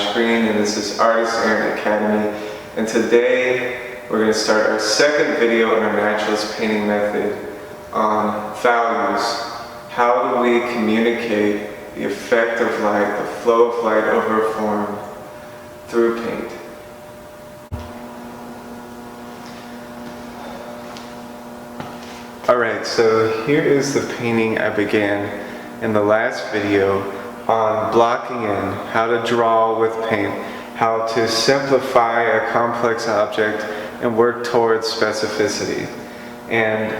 Josh Green, and this is Artist Aaron Academy. And today we're going to start our second video on our naturalist painting method on values. How do we communicate the effect of light, the flow of light over a form through paint? Alright, so here is the painting I began in the last video on blocking in, how to draw with paint, how to simplify a complex object and work towards specificity. And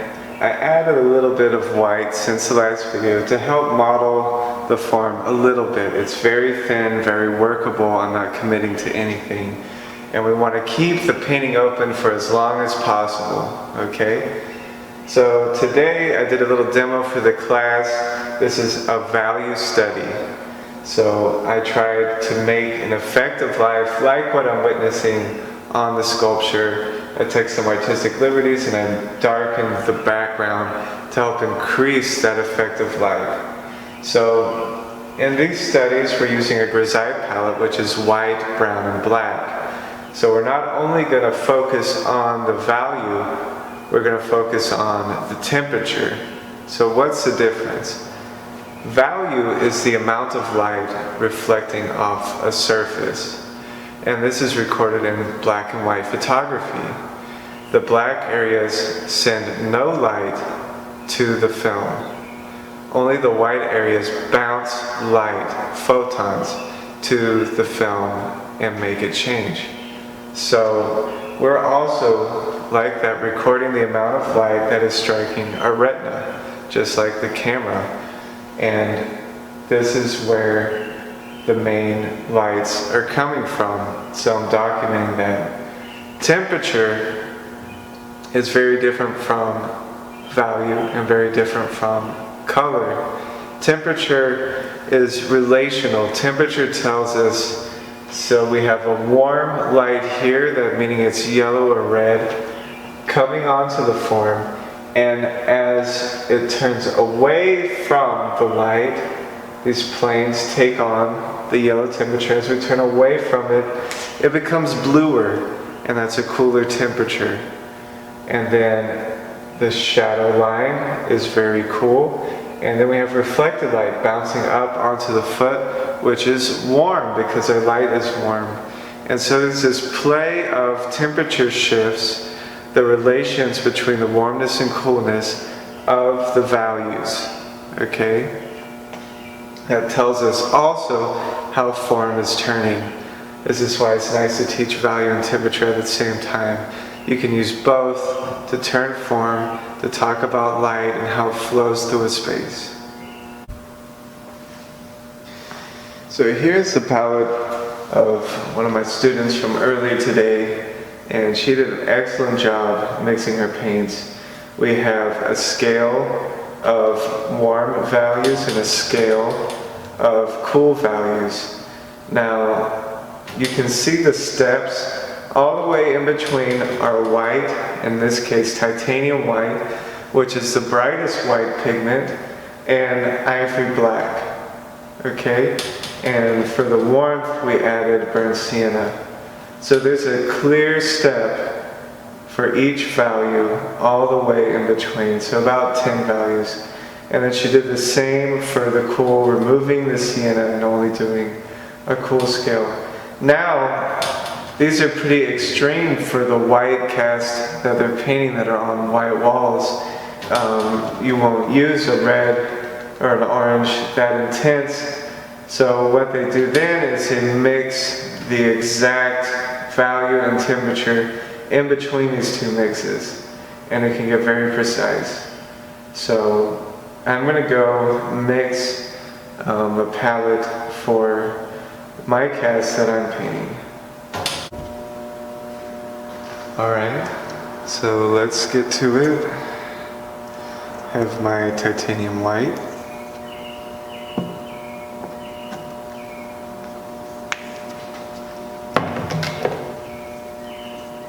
I added a little bit of white since the last video to help model the form a little bit. It's very thin, very workable. I'm not committing to anything. And we want to keep the painting open for as long as possible, okay? So today I did a little demo for the class. This is a value study. So I tried to make an effect of life like what I'm witnessing on the sculpture. I took some artistic liberties and I darkened the background to help increase that effect of light. So in these studies we're using a grisaille palette, which is white, brown, and black. So we're not only going to focus on the value, we're going to focus on the temperature. So what's the difference? Value is the amount of light reflecting off a surface. And this is recorded in black and white photography. The black areas send no light to the film. Only the white areas bounce light, photons, to the film and make it change. So we're also, like that, recording the amount of light that is striking our retina, just like the camera. And this is where the main lights are coming from. So I'm documenting that. Temperature is very different from value and very different from color. Temperature is relational. Temperature tells us, so we have a warm light here, that meaning it's yellow or red, coming onto the form, and as it turns away from the light, these planes take on the yellow temperature. As we turn away from it, it becomes bluer, and that's a cooler temperature. And then the shadow line is very cool, and then we have reflected light bouncing up onto the foot, which is warm because our light is warm. And so there's this play of temperature shifts, the relations between the warmness and coolness of the values, okay? That tells us also how form is turning. This is why it's nice to teach value and temperature at the same time. You can use both to turn form, to talk about light and how it flows through a space. So here's the palette of one of my students from earlier today, and she did an excellent job mixing her paints. We have a scale of warm values and a scale of cool values. Now, you can see the steps all the way in between our white, in this case titanium white, which is the brightest white pigment, and ivory black, okay? And for the warmth, we added burnt sienna. So there's a clear step for each value all the way in between, so about 10 values. And then she did the same for the cool, removing the sienna and only doing a cool scale. Now, these are pretty extreme for the white cast that they're painting that are on white walls. You won't use a red or an orange that intense. So what they do then is they mix the exact value and temperature in between these two mixes, and it can get very precise. So I'm going to go mix a palette for my cast that I'm painting. Alright, so let's get to it. I have my titanium white.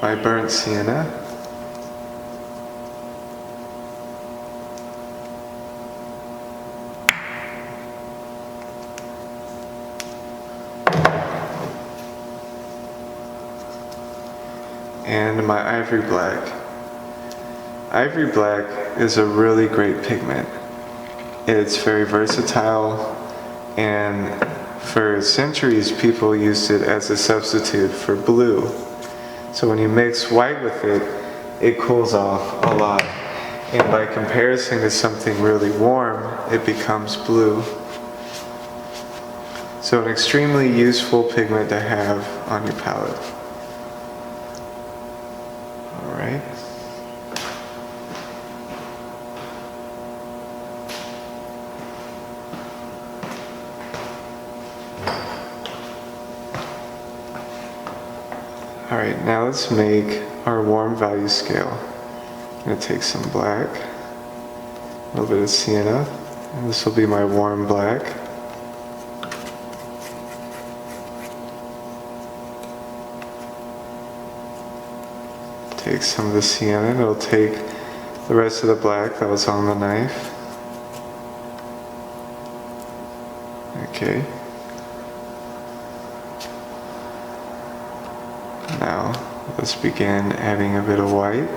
My burnt sienna. and my ivory black. Ivory black is a really great pigment. It's very versatile, and for centuries people used it as a substitute for blue. So when you mix white with it, it cools off a lot. And by comparison to something really warm, it becomes blue. So an extremely useful pigment to have on your palette. Alright. Alright, now let's make our warm value scale. I'm going to take some black, a little bit of sienna, and this will be my warm black. Take some of the sienna, and it'll take the rest of the black that was on the knife. Okay. Now, let's begin adding a bit of white.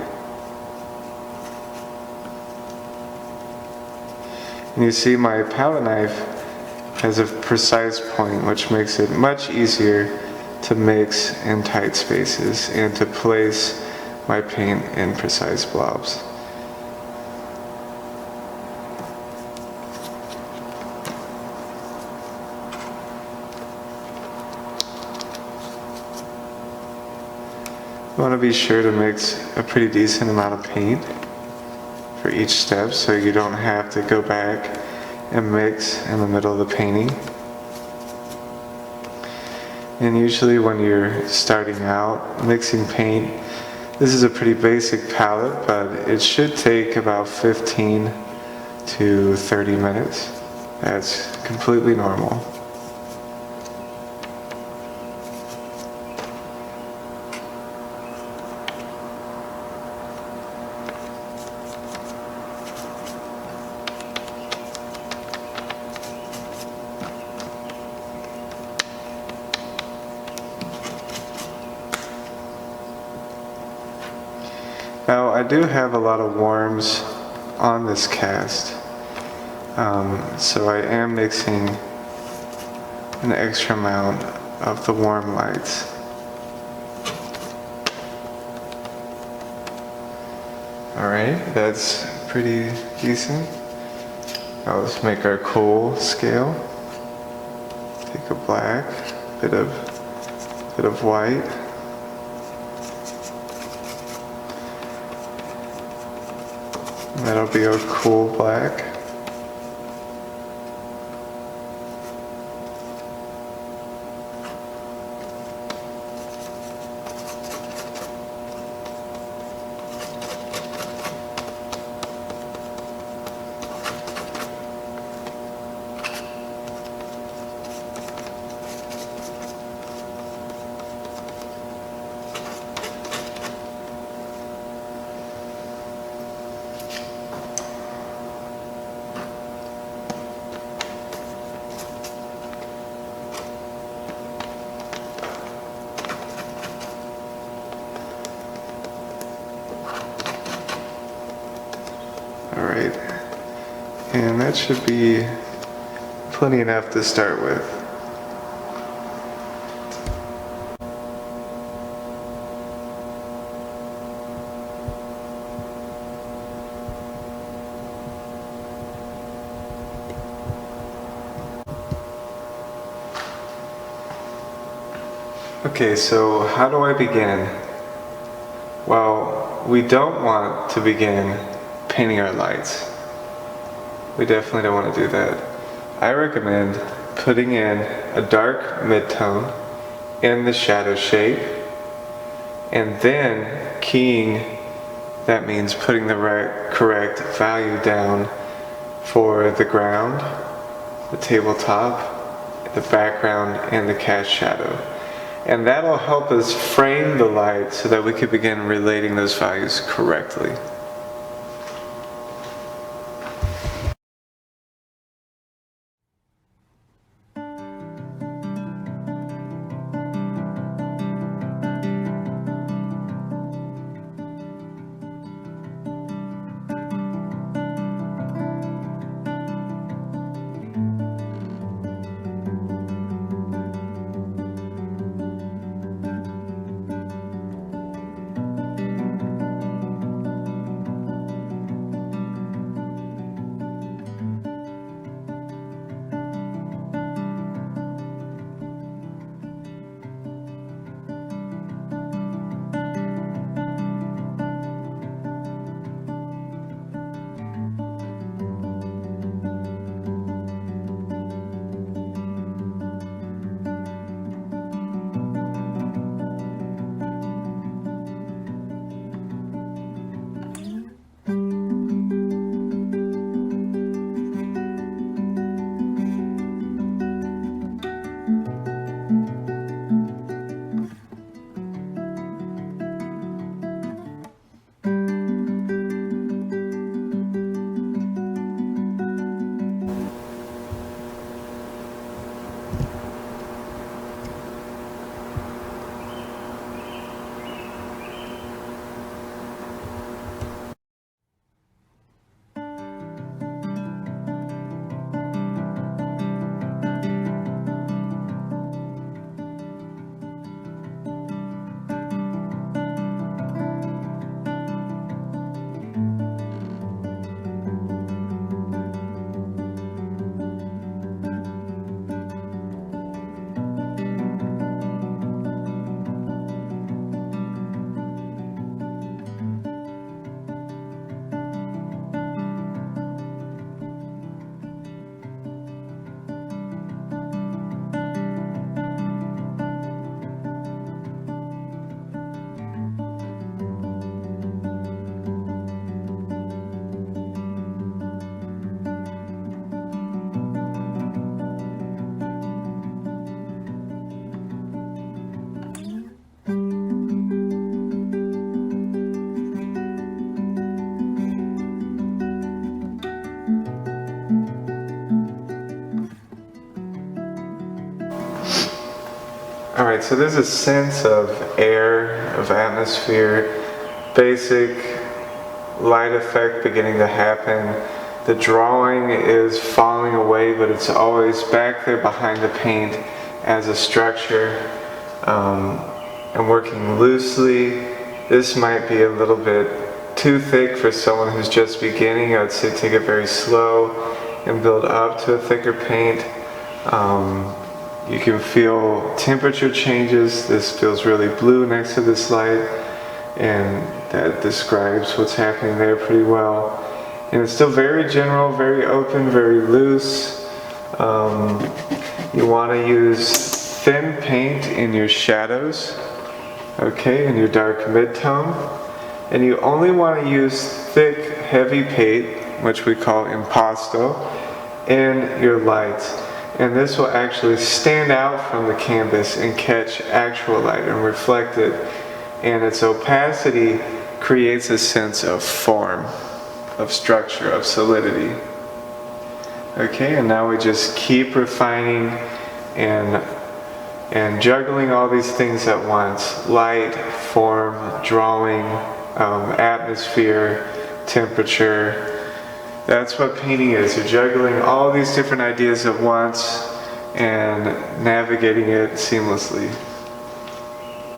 And you see my palette knife has a precise point, which makes it much easier to mix in tight spaces and to place my paint in precise blobs. You want to be sure to mix a pretty decent amount of paint for each step so you don't have to go back and mix in the middle of the painting. And usually when you're starting out mixing paint, this is a pretty basic palette, but it should take about 15 to 30 minutes. That's completely normal. Now I do have a lot of warms on this cast, so I am mixing an extra amount of the warm lights. Alright, that's pretty decent. Now let's make our cool scale. Take a black, bit of white. That'll be our cool black. Alright, and that should be plenty enough to start with. Okay, so how do I begin? Well, we don't want to begin painting our lights. We definitely don't want to do that. I recommend putting in a dark midtone in the shadow shape, and then keying, that means putting the correct value down for the ground, the tabletop, the background, and the cast shadow. And that'll help us frame the light so that we can begin relating those values correctly. Alright, so there's a sense of air, of atmosphere, basic light effect beginning to happen. The drawing is falling away, but it's always back there behind the paint as a structure, and working loosely. This might be a little bit too thick for someone who's just beginning. I would say take it very slow and build up to a thicker paint. You can feel temperature changes. This feels really blue next to this light, and that describes what's happening there pretty well. And it's still very general, very open, very loose. You want to use thin paint in your shadows, okay, in your dark mid-tone. And you only want to use thick, heavy paint, which we call impasto, in your lights. And this will actually stand out from the canvas and catch actual light and reflect it. And its opacity creates a sense of form, of structure, of solidity. Okay, and now we just keep refining and juggling all these things at once. Light, form, drawing, atmosphere, temperature. That's what painting is. You're juggling all these different ideas at once and navigating it seamlessly.